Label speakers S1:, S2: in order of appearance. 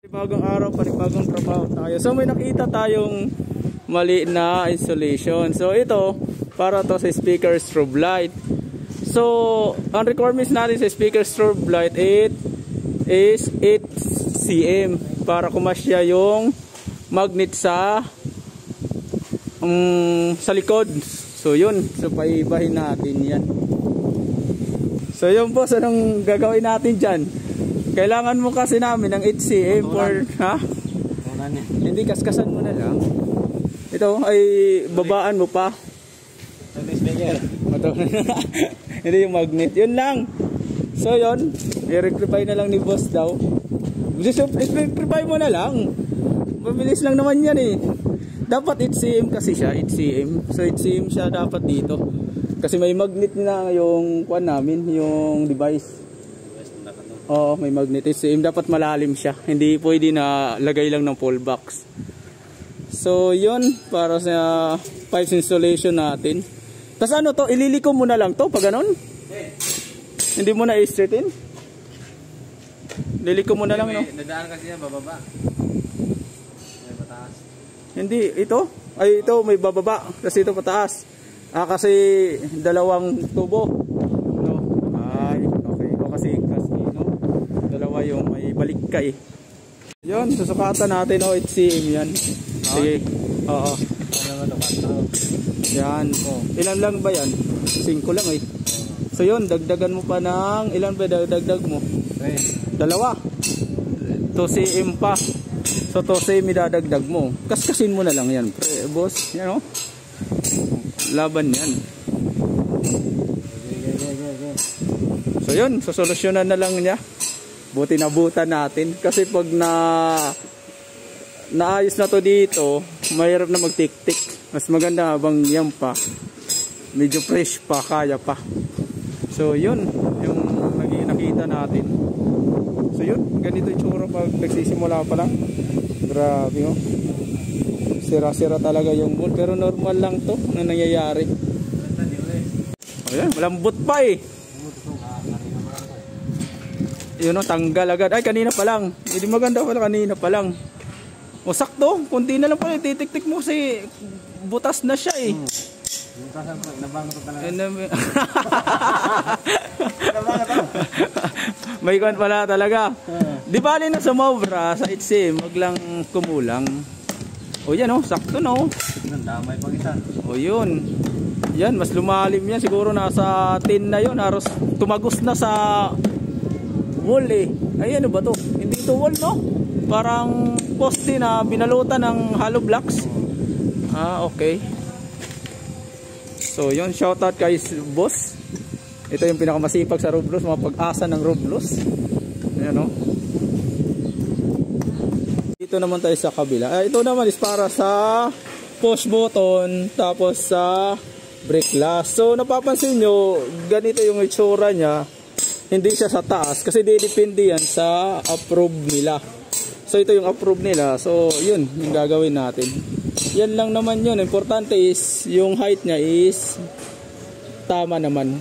S1: Panibagong araw, panibagong trabaho tayo. So may nakita tayong mali na installation. So ito, para to sa speaker strobe light. So ang requirements natin sa speaker strobe light is 8 cm para kumasya yung magnet sa likod. So yun, so paibahin natin yan. So yun po, so anong gagawin natin dyan? Kailangan mo kasi namin ng 8 cm for, ha? Hindi, kaskasan mo na lang. Ito ay babaan mo pa. Hindi yung magnet, yun lang. So yun, i-rectify na lang ni boss daw. I-rectify mo na lang. Mabilis lang naman yan eh. Dapat 8 cm kasi siya, 8 cm. So 8 cm siya dapat dito. Kasi may magnet na yung kuwan namin, yung device. Oo, may magnet 8 cm. Dapat malalim siya. Hindi pwede na lagay lang ng pole box. So yun, para sa pipes installation natin. Tapos ano to, ililiko mo na lang to pag ganon. Hindi mo na i-straighten. Liliko mo na lang, no?
S2: Nadaan kasi yan, bababa. May pataas.
S1: Hindi, ito. Ay, ito may bababa. Kasi ito pataas. Kasi dalawang tubo. No? Ay, okay. O kasi dalawa yung may balikay. Yun, susukatan natin. 8 cm yan. Sige. Oo. Yan. Ilan lang ba yan? 5 lang eh. So yun, dagdagan mo pa ng ilan ba dagdag mo? Dalawa. 2 cm pa. So 2 cm dadagdag mo. Kaskasin mo na lang yan, pre, boss. Yan o. Laban yan. So yun, sosolusyonan na lang niya. Buti nabutan natin. Kasi pag naayos na to dito, mahirap na magtik-tik. Mas maganda habang yan pa. Medyo fresh pa, kaya pa. So yun, yung nakita natin. So yun, ganito yung tsura pag nagsisimula pa lang. Grabe oh. Sira-sira talaga yung bolt. Pero normal lang to na nangyayari. Ayan, malambot pa eh. Yun o, tanggal agad. Ay, kanina pa lang. Hindi maganda pala, kanina pa lang. O sakto, kunti na lang pala. Titik-tik mo kasi butas na siya eh. May kwan pala talaga. Di bali na sumobra sa 8 cm, wag lang kumulang. O yan o, sakto no.
S2: Damay pag isa.
S1: O yun. Yan, mas lumalim yan. Siguro nasa 10 na yun. Haros tumagos na sa wall eh. Ay ano ba to? Hindi to wall no? Parang poste na binalutan ng hollow blocks. Ah, okay. So yun, shoutout kay boss. Ito yung pinakamasipag sa Roblox, mga pag-asa ng Roblox. Ayan o. Dito naman tayo sa kabila. Ito naman is para sa push button, tapos sa brake lash. So napapansin nyo, ganito yung itsura niya. Hindi siya sa taas kasi didepende yan sa approve nila. So ito yung approve nila. So yun, yung gagawin natin. Yan lang naman yun. Importante is yung height niya is tama naman.